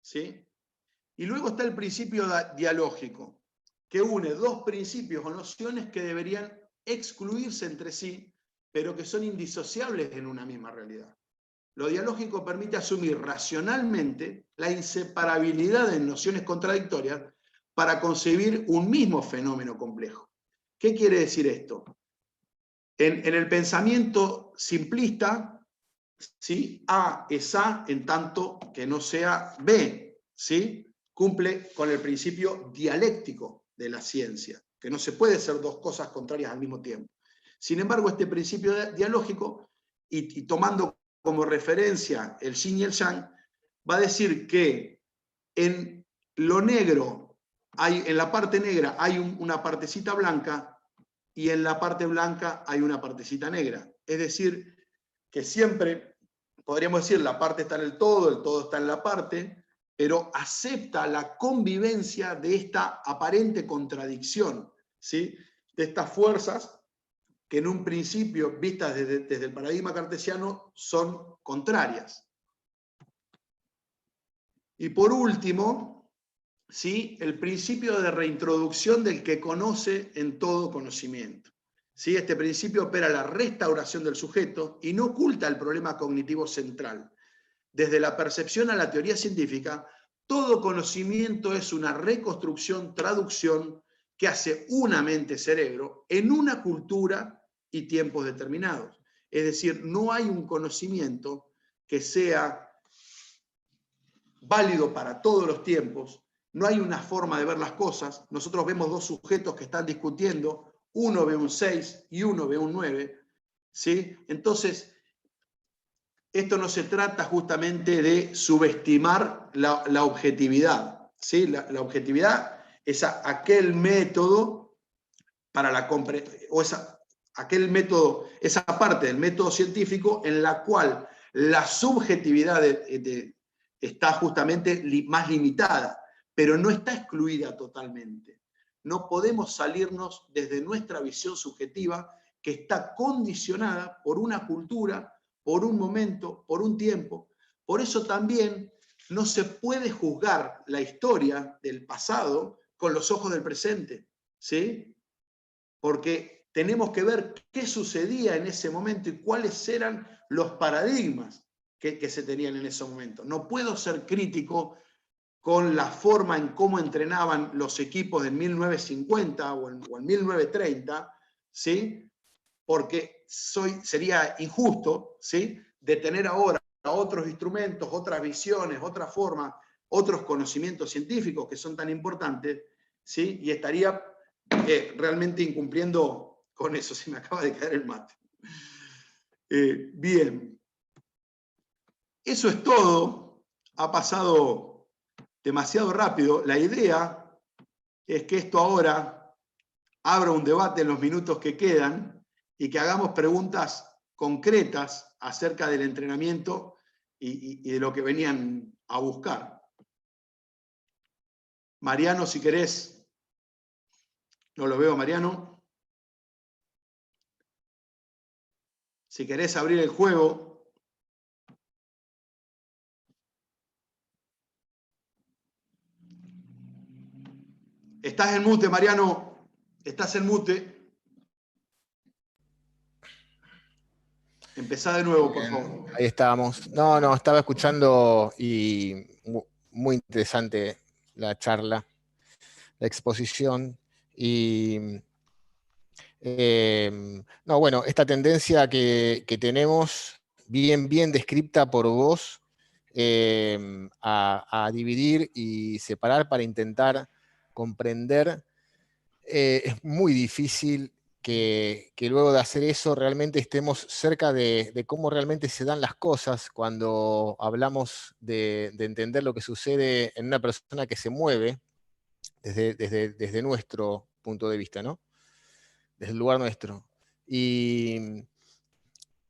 ¿sí? Y luego está el principio dialógico, que une dos principios o nociones que deberían excluirse entre sí, pero que son indisociables en una misma realidad. Lo dialógico permite asumir racionalmente la inseparabilidad de nociones contradictorias para concebir un mismo fenómeno complejo. ¿Qué quiere decir esto? En el pensamiento simplista, ¿sí? A es A en tanto que no sea B, ¿sí? Cumple con el principio dialéctico de la ciencia, que no se puede ser dos cosas contrarias al mismo tiempo. Sin embargo, este principio dialógico, y tomando como referencia el yin y el yang, va a decir que en lo negro, en la parte negra hay una partecita blanca y en la parte blanca hay una partecita negra. Es decir, que siempre, podríamos decir, la parte está en el todo está en la parte, pero acepta la convivencia de esta aparente contradicción, ¿sí? De estas fuerzas que en un principio, vistas desde el paradigma cartesiano, son contrarias. Y por último, ¿sí?, el principio de reintroducción del que conoce en todo conocimiento. ¿Sí? Este principio opera la restauración del sujeto y no oculta el problema cognitivo central. Desde la percepción a la teoría científica, todo conocimiento es una reconstrucción, traducción que hace una mente-cerebro en una cultura y tiempos determinados. Es decir, no hay un conocimiento que sea válido para todos los tiempos, no hay una forma de ver las cosas. Nosotros vemos dos sujetos que están discutiendo, uno ve un 6 y uno ve un 9, ¿sí? Entonces, esto no se trata justamente de subestimar la objetividad, ¿sí? La objetividad es aquel método para la o aquel método, esa parte del método científico en la cual la subjetividad está justamente más limitada, pero no está excluida totalmente. No podemos salirnos desde nuestra visión subjetiva que está condicionada por una cultura, por un momento, por un tiempo. Por eso también no se puede juzgar la historia del pasado con los ojos del presente, ¿sí? Porque tenemos que ver qué sucedía en ese momento y cuáles eran los paradigmas que se tenían en ese momento. No puedo ser crítico con la forma en cómo entrenaban los equipos en 1950 o en 1930, ¿sí? Porque sería injusto, ¿sí? De tener ahora otros instrumentos, otras visiones, otras formas, otros conocimientos científicos que son tan importantes, ¿sí? Y estaría realmente incumpliendo con eso. Se me acaba de caer el mate. Bien. Eso es todo. Ha pasado demasiado rápido. La idea es que esto ahora abra un debate en los minutos que quedan y que hagamos preguntas concretas acerca del entrenamiento y de lo que venían a buscar. Mariano, si querés. No lo veo, Mariano. Si querés abrir el juego. Estás en mute, Mariano. Estás en mute. Empezá de nuevo, por favor. Ahí estábamos. No, estaba escuchando y muy interesante la charla, la exposición. Y no, bueno, esta tendencia que tenemos, bien descrita por vos, a dividir y separar para intentar comprender, es muy difícil que luego de hacer eso realmente estemos cerca de cómo realmente se dan las cosas cuando hablamos de entender lo que sucede en una persona que se mueve desde nuestro punto de vista, ¿no? Desde el lugar nuestro. Y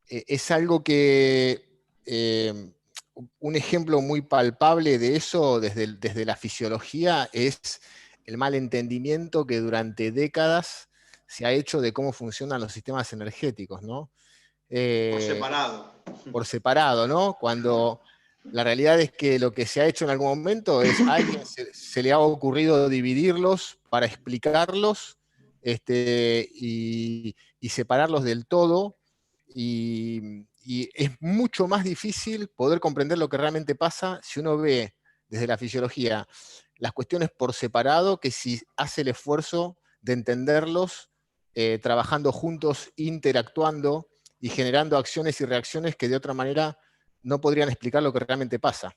es algo que, un ejemplo muy palpable de eso desde la fisiología es el mal entendimiento que durante décadas se ha hecho de cómo funcionan los sistemas energéticos, ¿no? Por separado. Por separado, ¿no? Cuando la realidad es que lo que se ha hecho en algún momento es a alguien se le ha ocurrido dividirlos para explicarlos, y separarlos del todo, y es mucho más difícil poder comprender lo que realmente pasa si uno ve desde la fisiología las cuestiones por separado que si hace el esfuerzo de entenderlos, trabajando juntos, interactuando y generando acciones y reacciones que de otra manera no podrían explicar lo que realmente pasa.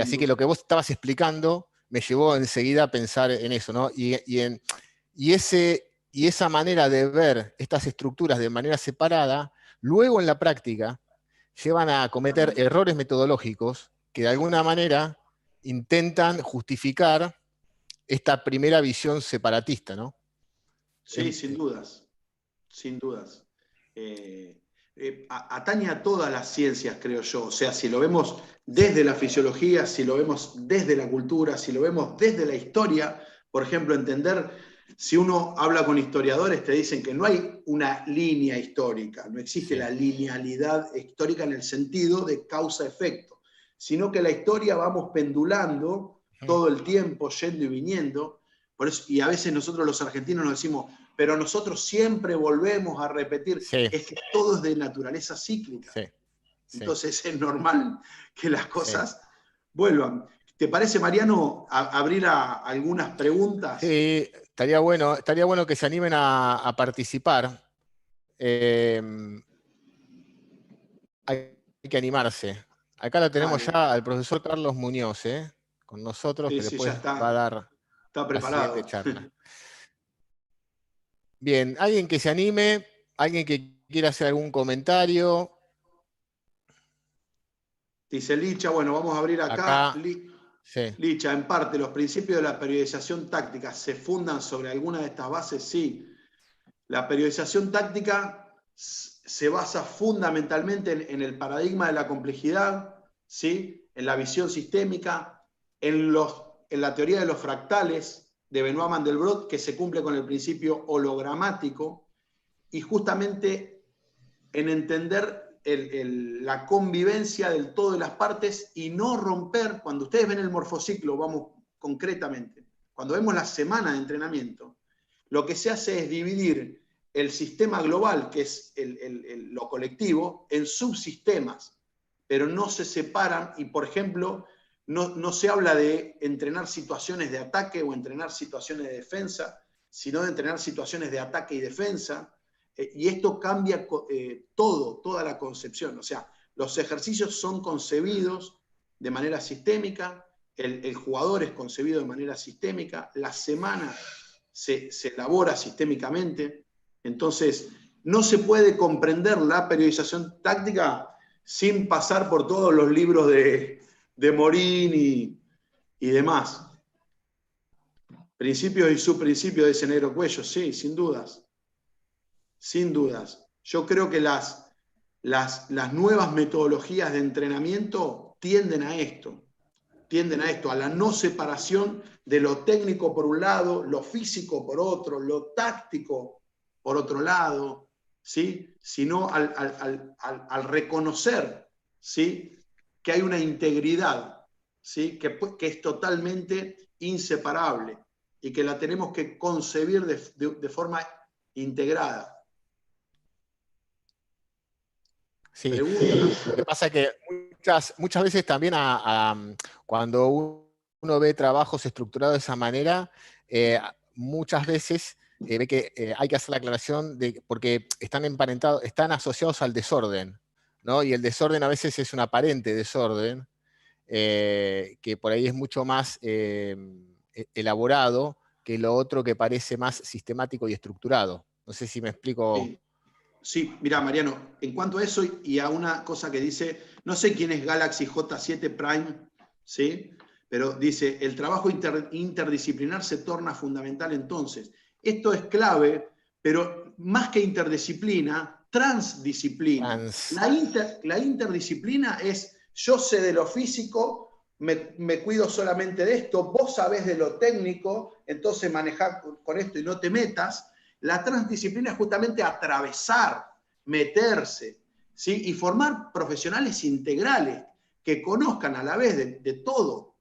Así que lo que vos estabas explicando me llevó enseguida a pensar en eso, ¿no? Y esa manera de ver estas estructuras de manera separada, luego en la práctica, llevan a cometer errores metodológicos que de alguna manera intentan justificar esta primera visión separatista, ¿no? Sí, sin dudas. Sin dudas. Atañe a todas las ciencias, creo yo. O sea, si lo vemos desde la fisiología, si lo vemos desde la cultura, si lo vemos desde la historia, por ejemplo, entender, si uno habla con historiadores, te dicen que no hay una línea histórica, no existe la linealidad histórica en el sentido de causa-efecto, sino que la historia vamos pendulando todo el tiempo, yendo y viniendo. Por eso, y a veces nosotros los argentinos nos decimos, pero nosotros siempre volvemos a repetir, es que todo es de naturaleza cíclica. Entonces es normal que las cosas vuelvan. ¿Te parece, Mariano, abrir a algunas preguntas? Sí, estaría bueno que se animen a participar. Hay que animarse. Acá lo tenemos ya al profesor Carlos Muñoz, ¿eh? con nosotros, Sí, que sí, ya después va a dar está la siguiente preparado. charla. Bien, alguien que se anime, alguien que quiera hacer algún comentario. Dice Licha, bueno, vamos a abrir acá. Acá, sí. Licha, en parte, ¿los principios de la periodización táctica se fundan sobre alguna de estas bases? Sí. La periodización táctica se basa fundamentalmente en el paradigma de la complejidad, ¿sí? En la visión sistémica, en la teoría de los fractales de Benoit Mandelbrot, que se cumple con el principio hologramático, y justamente en entender la convivencia del todo de las partes y no romper. Cuando ustedes ven el morfociclo, vamos concretamente, cuando vemos la semana de entrenamiento, lo que se hace es dividir el sistema global, que es lo colectivo, en subsistemas, pero no se separan y, por ejemplo, no se habla de entrenar situaciones de ataque o entrenar situaciones de defensa, sino de entrenar situaciones de ataque y defensa. Y esto cambia toda la concepción. O sea, los ejercicios son concebidos de manera sistémica, el jugador es concebido de manera sistémica, la semana se elabora sistémicamente. Entonces, no se puede comprender la periodización táctica sin pasar por todos los libros de Morín y demás. Principios y subprincipios de ese Negro Cuello, sí, sin dudas. Sin dudas. Yo creo que las nuevas metodologías de entrenamiento tienden a esto, a la no separación de lo técnico por un lado, lo físico por otro, lo táctico por otro lado, ¿sí? Sino al reconocer, ¿sí? Que hay una integridad, ¿sí? Que es totalmente inseparable y que la tenemos que concebir de forma integrada. Sí, lo que pasa es que muchas veces también cuando uno ve trabajos estructurados de esa manera, muchas veces ve que hay que hacer la aclaración porque están emparentados, están asociados al desorden, ¿no? Y el desorden a veces es un aparente desorden, que por ahí es mucho más elaborado que lo otro que parece más sistemático y estructurado. No sé si me explico. Sí. Sí, mira, Mariano, en cuanto a eso y a una cosa que dice, no sé quién es Galaxy J7 Prime, ¿sí? Pero dice, el trabajo interdisciplinar se torna fundamental entonces. Esto es clave, pero más que interdisciplina, transdisciplina. La interdisciplina es, yo sé de lo físico, me cuido solamente de esto, vos sabés de lo técnico, entonces manejá con esto y no te metas. La transdisciplina es justamente atravesar, meterse, ¿sí? Y formar profesionales integrales que conozcan a la vez de todo,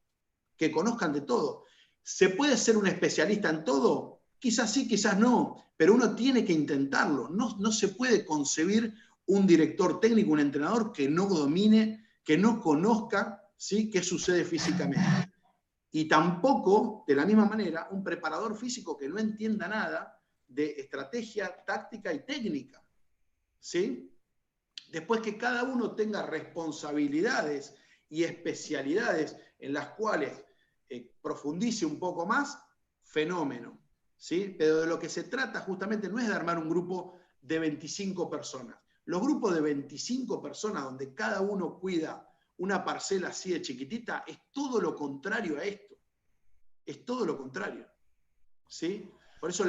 que conozcan de todo. ¿Se puede ser un especialista en todo? Quizás sí, quizás no, pero uno tiene que intentarlo. No se puede concebir un director técnico, un entrenador que no domine, que no conozca, ¿sí? Qué sucede físicamente. Y tampoco, de la misma manera, un preparador físico que no entienda nada de estrategia, táctica y técnica, ¿sí? Después que cada uno tenga responsabilidades y especialidades en las cuales profundice un poco más, fenómeno, ¿sí? Pero de lo que se trata justamente no es de armar un grupo de 25 personas. Los grupos de 25 personas donde cada uno cuida una parcela así de chiquitita es todo lo contrario a esto. Es todo lo contrario, ¿sí? Por eso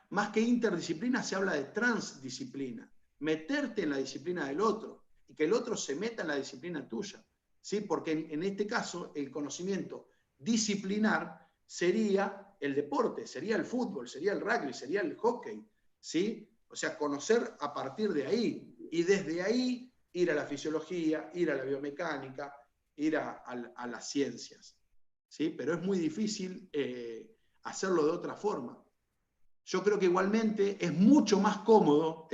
más que interdisciplina se habla de transdisciplina. Meterte en la disciplina del otro y que el otro se meta en la disciplina tuya, ¿sí? Porque en este caso el conocimiento disciplinar sería el deporte, sería el fútbol, sería el rugby, sería el hockey, ¿sí? O sea, conocer a partir de ahí y desde ahí ir a la fisiología, ir a la biomecánica, ir a las ciencias, ¿sí? Pero es muy difícil hacerlo de otra forma. Yo creo que igualmente es mucho más cómodo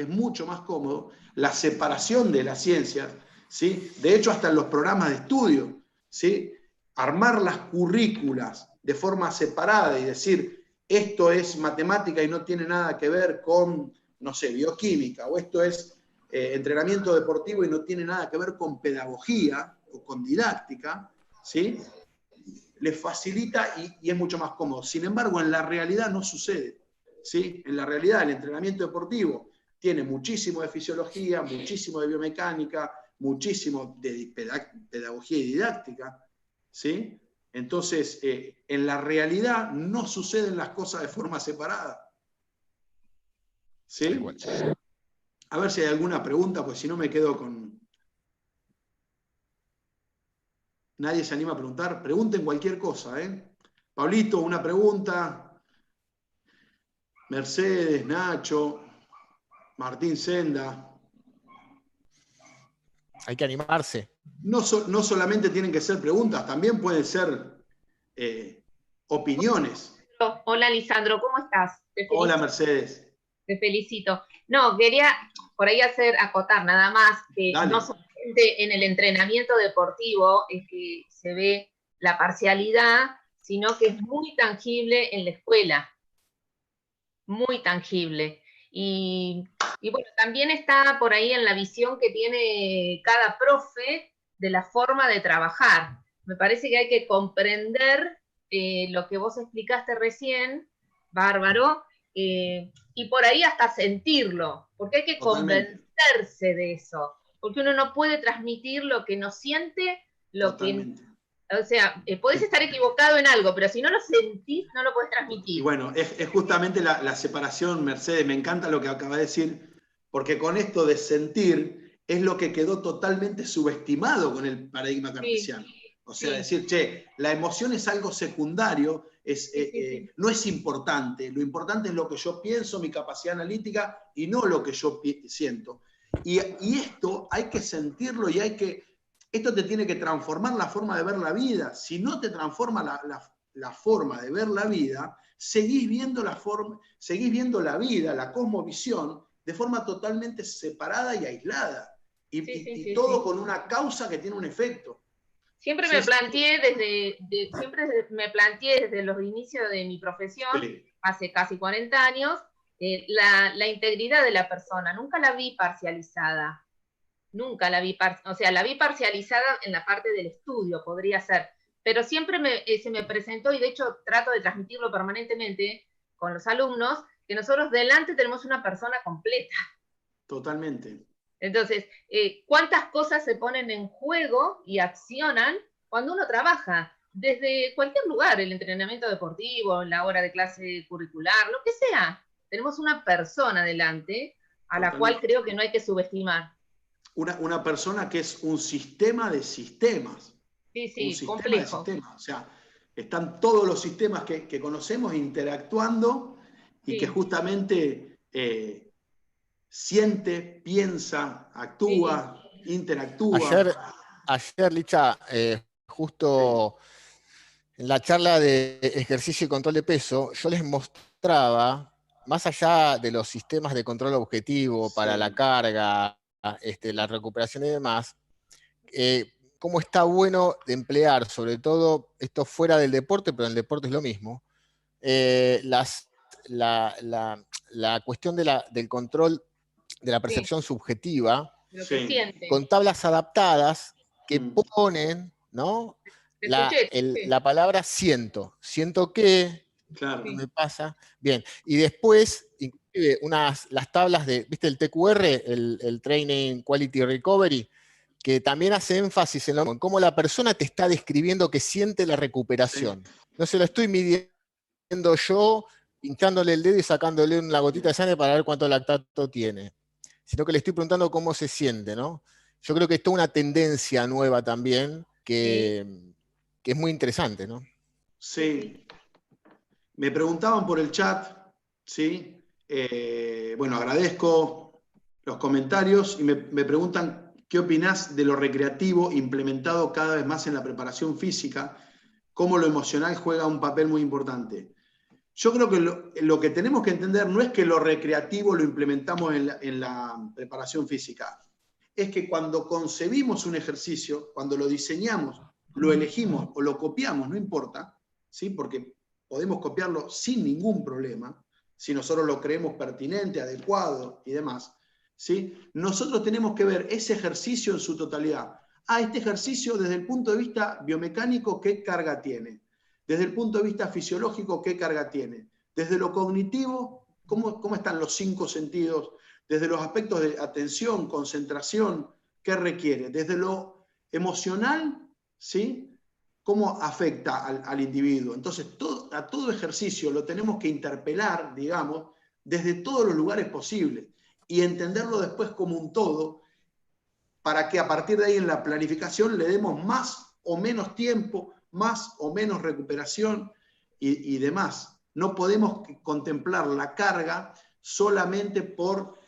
la separación de las ciencias, ¿sí? De hecho, hasta en los programas de estudio, ¿sí? Armar las currículas de forma separada y decir, esto es matemática y no tiene nada que ver con, no sé, bioquímica, o esto es entrenamiento deportivo y no tiene nada que ver con pedagogía o con didáctica, ¿sí? les facilita y es mucho más cómodo. Sin embargo, en la realidad no sucede, ¿sí? En la realidad el entrenamiento deportivo tiene muchísimo de fisiología, muchísimo de biomecánica, muchísimo de pedagogía y didáctica, ¿sí? Entonces, en la realidad no suceden las cosas de forma separada, ¿sí? A ver si hay alguna pregunta, pues si no me quedo con... Nadie se anima a preguntar. Pregunten cualquier cosa, ¿eh? Pablito, una pregunta. Mercedes, Nacho, Martín Senda. Hay que animarse. No solamente tienen que ser preguntas, también pueden ser opiniones. Hola, Lisandro, ¿cómo estás? Hola, Mercedes. Te felicito. No, quería por ahí acotar nada más que Dale. no solamente en el entrenamiento deportivo es que se ve la parcialidad, sino que es muy tangible en la escuela, muy tangible. Y bueno, también está por ahí en la visión que tiene cada profe de la forma de trabajar. Me parece que hay que comprender lo que vos explicaste recién, Bárbaro, y por ahí hasta sentirlo, porque hay que convencerse de eso, porque uno no puede transmitir lo que no siente, lo Totalmente. que... O sea, podés estar equivocado en algo, pero si no lo sentís, no lo podés transmitir. Y bueno, es justamente la separación, Mercedes, me encanta lo que acaba de decir, porque con esto de sentir es lo que quedó totalmente subestimado con el paradigma cartesiano. O sea, decir, che, la emoción es algo secundario, no es importante, lo importante es lo que yo pienso, mi capacidad analítica, y no lo que yo siento. Y esto hay que sentirlo y esto te tiene que transformar la forma de ver la vida. Si no te transforma la forma de ver la vida, seguís viendo la vida, la cosmovisión, de forma totalmente separada y aislada. Y todo con una causa que tiene un efecto. Siempre me planteé desde los inicios de mi profesión, hace casi 40 años, la integridad de la persona. Nunca la vi parcializada. Nunca la vi, la vi parcializada en la parte del estudio, podría ser. Pero siempre se me presentó, y de hecho trato de transmitirlo permanentemente con los alumnos, que nosotros delante tenemos una persona completa. Totalmente. Entonces, ¿cuántas cosas se ponen en juego y accionan cuando uno trabaja? Desde cualquier lugar, el entrenamiento deportivo, la hora de clase curricular, lo que sea. Tenemos una persona delante a la cual creo que no hay que subestimar. Una persona que es un sistema de sistemas. Sí, complejo. O sea, están todos los sistemas que conocemos interactuando y que justamente siente, piensa, actúa, interactúa. Ayer Licha, justo en la charla de ejercicio y control de peso, yo les mostraba, más allá de los sistemas de control objetivo para la carga, la recuperación y demás, cómo está bueno de emplear, sobre todo esto fuera del deporte, pero en el deporte es lo mismo, la cuestión del control de la percepción subjetiva, con tablas adaptadas que ponen, ¿no? La palabra siento que me pasa. Bien, y después inclusive las tablas de, ¿viste el TQR, el Training Quality Recovery? Que también hace énfasis en cómo la persona te está describiendo que siente la recuperación. No se lo estoy midiendo yo, pinchándole el dedo y sacándole una gotita de sangre para ver cuánto lactato tiene, sino que le estoy preguntando cómo se siente, ¿no? Yo creo que es toda una tendencia nueva también, que es muy interesante, ¿no? Sí. Me preguntaban por el chat, ¿sí? Bueno, agradezco los comentarios y me preguntan qué opinás de lo recreativo implementado cada vez más en la preparación física, cómo lo emocional juega un papel muy importante. Yo creo que lo que tenemos que entender no es que lo recreativo lo implementamos en la preparación física, es que cuando concebimos un ejercicio, cuando lo diseñamos, lo elegimos o lo copiamos, no importa, ¿sí? Porque podemos copiarlo sin ningún problema, si nosotros lo creemos pertinente, adecuado y demás, ¿sí? Nosotros tenemos que ver ese ejercicio en su totalidad. Este ejercicio desde el punto de vista biomecánico, ¿qué carga tiene? Desde el punto de vista fisiológico, ¿qué carga tiene? Desde lo cognitivo, ¿cómo están los 5 sentidos? Desde los aspectos de atención, concentración, ¿qué requiere? Desde lo emocional, ¿sí? ¿Cómo afecta al individuo? Entonces, a todo ejercicio lo tenemos que interpelar, digamos, desde todos los lugares posibles y entenderlo después como un todo, para que a partir de ahí en la planificación le demos más o menos tiempo, más o menos recuperación y demás. No podemos contemplar la carga solamente por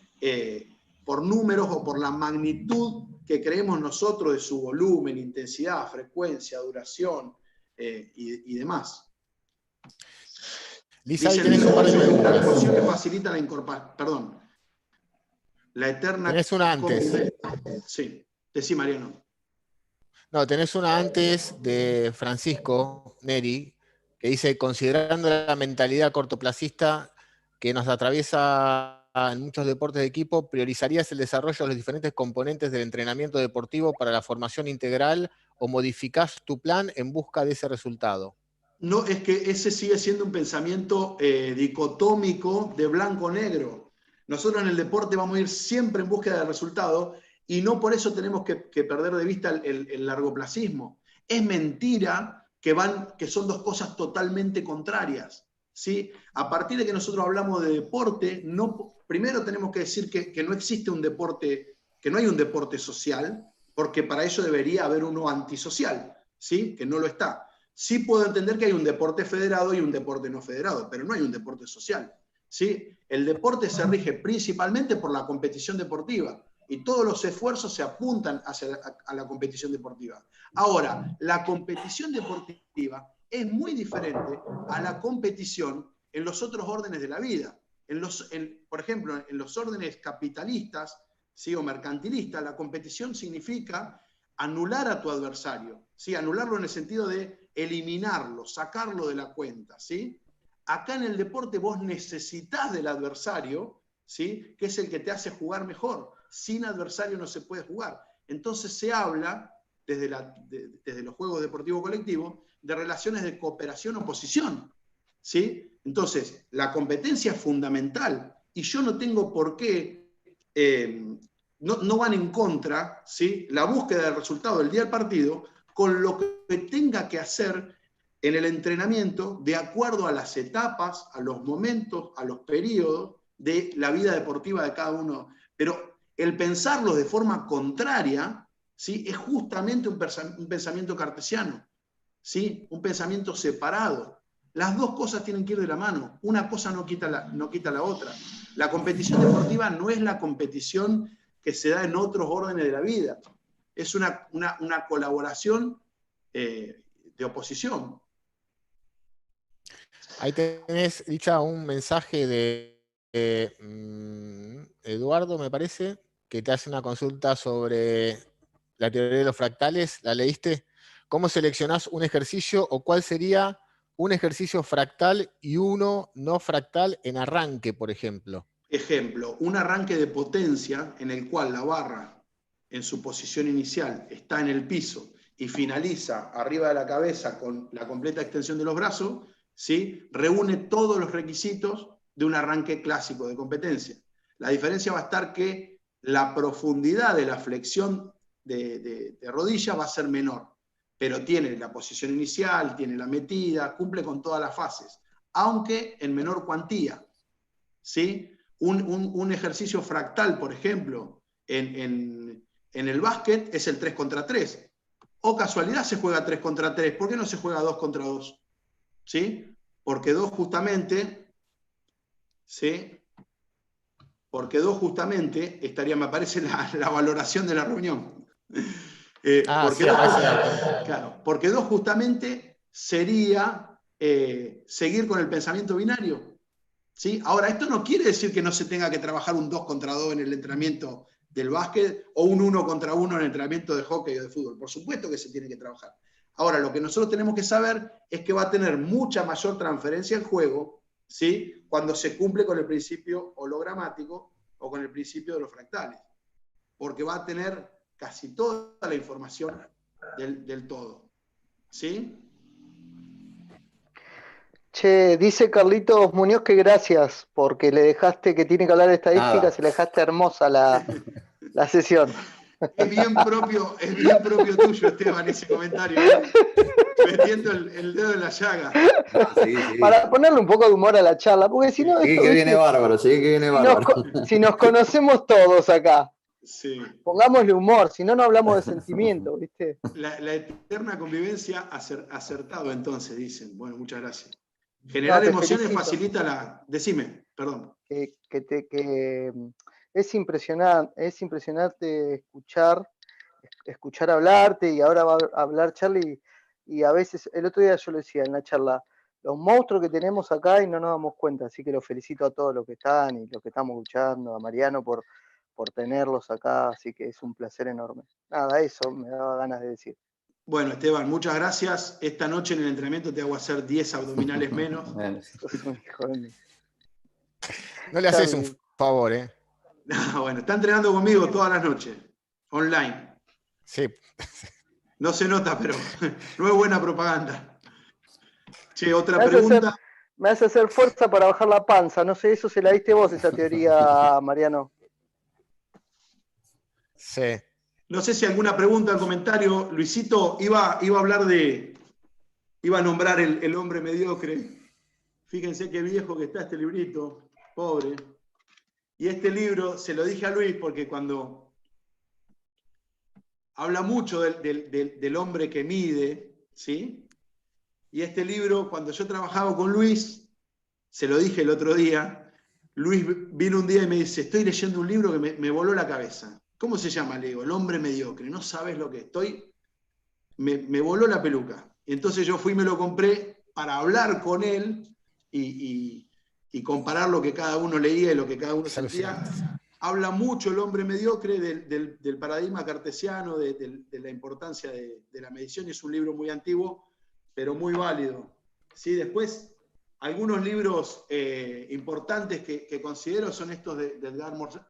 números o por la magnitud que creemos nosotros de su volumen, intensidad, frecuencia, duración y demás. Lisa, ahí Dicen, tenés un par de la preguntas. emoción que facilita la incorporación, perdón, la eterna... Tenés una antes. Sí, decí, Mariano. No, tenés una antes de Francisco Neri, que dice, considerando la mentalidad cortoplacista que nos atraviesa en muchos deportes de equipo, ¿priorizarías el desarrollo de los diferentes componentes del entrenamiento deportivo para la formación integral o modificás tu plan en busca de ese resultado? No, es que ese sigue siendo un pensamiento dicotómico de blanco-negro. Nosotros en el deporte vamos a ir siempre en búsqueda de resultados y no por eso tenemos que perder de vista el largoplacismo. Es mentira que son dos cosas totalmente contrarias, ¿sí? A partir de que nosotros hablamos de deporte, primero tenemos que decir que no existe un deporte, que no hay un deporte social, porque para ello debería haber uno antisocial, ¿sí? Que no lo está. Sí puedo entender que hay un deporte federado y un deporte no federado, pero no hay un deporte social, ¿sí? El deporte se rige principalmente por la competición deportiva y todos los esfuerzos se apuntan hacia la competición deportiva. Ahora, la competición deportiva es muy diferente a la competición en los otros órdenes de la vida. Por ejemplo, en los órdenes capitalistas, ¿sí? O mercantilistas, la competición significa anular a tu adversario, ¿sí? Anularlo en el sentido de eliminarlo, sacarlo de la cuenta, ¿sí? Acá en el deporte vos necesitas del adversario, ¿sí? Que es el que te hace jugar mejor. Sin adversario no se puede jugar. Entonces se habla, desde los juegos deportivos colectivos, de relaciones de cooperación-oposición, ¿sí? Entonces, la competencia es fundamental y yo no tengo por qué... no van en contra, ¿sí? La búsqueda del resultado del día del partido con lo que tenga que hacer en el entrenamiento de acuerdo a las etapas, a los momentos, a los periodos de la vida deportiva de cada uno. Pero el pensarlo de forma contraria, ¿sí? Es justamente un pensamiento cartesiano, ¿sí? Un pensamiento separado. Las dos cosas tienen que ir de la mano. Una cosa no quita la otra. La competición deportiva no es la competición que se da en otros órdenes de la vida. Es una colaboración de oposición. Ahí tenés, Licha, un mensaje de Eduardo, me parece, que te hace una consulta sobre la teoría de los fractales. ¿La leíste? ¿Cómo seleccionás un ejercicio o cuál sería un ejercicio fractal y uno no fractal en arranque, por ejemplo? Ejemplo, un arranque de potencia en el cual la barra en su posición inicial está en el piso y finaliza arriba de la cabeza con la completa extensión de los brazos, ¿sí? Reúne todos los requisitos de un arranque clásico de competencia. La diferencia va a estar que la profundidad de la flexión de rodilla va a ser menor, pero tiene la posición inicial, tiene la metida, cumple con todas las fases, aunque en menor cuantía, ¿sí? Un ejercicio fractal, por ejemplo, en el básquet es el 3 contra 3. O casualidad se juega 3 contra 3. ¿Por qué no se juega 2 contra 2? ¿Sí? Porque 2 justamente, ¿sí? Porque 2 justamente estaría, me parece, la valoración de la reunión. Sí, aparece. Claro, porque 2 justamente sería seguir con el pensamiento binario. ¿Sí? Ahora, esto no quiere decir que no se tenga que trabajar un 2 contra 2 en el entrenamiento del básquet o un 1 contra 1 en el entrenamiento de hockey o de fútbol. Por supuesto que se tiene que trabajar. Ahora, lo que nosotros tenemos que saber es que va a tener mucha mayor transferencia en juego, ¿sí? Cuando se cumple con el principio hologramático o con el principio de los fractales. Porque va a tener casi toda la información del todo. ¿Sí? Che, dice Carlitos Muñoz que gracias, porque le dejaste que tiene que hablar de estadísticas, Nada. se le dejaste hermosa la sesión. Es bien propio tuyo, Esteban, ese comentario, ¿eh? Metiendo el dedo en la llaga. No, sí. Para ponerle un poco de humor a la charla, porque si no, Sí, esto, que viene ¿viste? bárbaro, sí, que viene bárbaro. Si nos conocemos todos acá, Sí. pongámosle humor, si no, no hablamos de sentimiento, ¿viste? La eterna convivencia acertado, entonces, dicen. Bueno, muchas gracias. No, Generar te emociones felicito. facilita la... Decime, perdón. Que es impresionante escuchar hablarte, y ahora va a hablar Charlie, y a veces, el otro día yo lo decía en la charla, los monstruos que tenemos acá y no nos damos cuenta, así que los felicito a todos los que están y los que estamos escuchando, a Mariano por tenerlos acá, así que es un placer enorme. Nada, eso me daba ganas de decir. Bueno, Esteban, muchas gracias. Esta noche en el entrenamiento te hago hacer 10 abdominales menos. Bueno, sí. Sos un hijo de mí. No le haces un favor, ¿eh? No, bueno, está entrenando conmigo todas las noches, online. Sí. No se nota, pero no es buena propaganda. Che, otra pregunta. Me hace hacer fuerza para bajar la panza. No sé, eso se la diste vos, esa teoría, Mariano. Sí. No sé si alguna pregunta o comentario. Luisito iba a hablar iba a nombrar el hombre mediocre. Fíjense qué viejo que está este librito, pobre. Y este libro, se lo dije a Luis porque cuando habla mucho del hombre que mide, ¿sí? Y este libro, cuando yo trabajaba con Luis, se lo dije el otro día, Luis vino un día y me dice, estoy leyendo un libro que me voló la cabeza. ¿Cómo se llama? Le digo, El hombre mediocre. No sabes lo que estoy. Me voló la peluca. Y entonces yo fui y me lo compré para hablar con él y comparar lo que cada uno leía y lo que cada uno sentía. Habla mucho el hombre mediocre del paradigma cartesiano, de la importancia de la medición. Es un libro muy antiguo, pero muy válido. ¿Sí? Después, algunos libros importantes que considero son estos de Edgar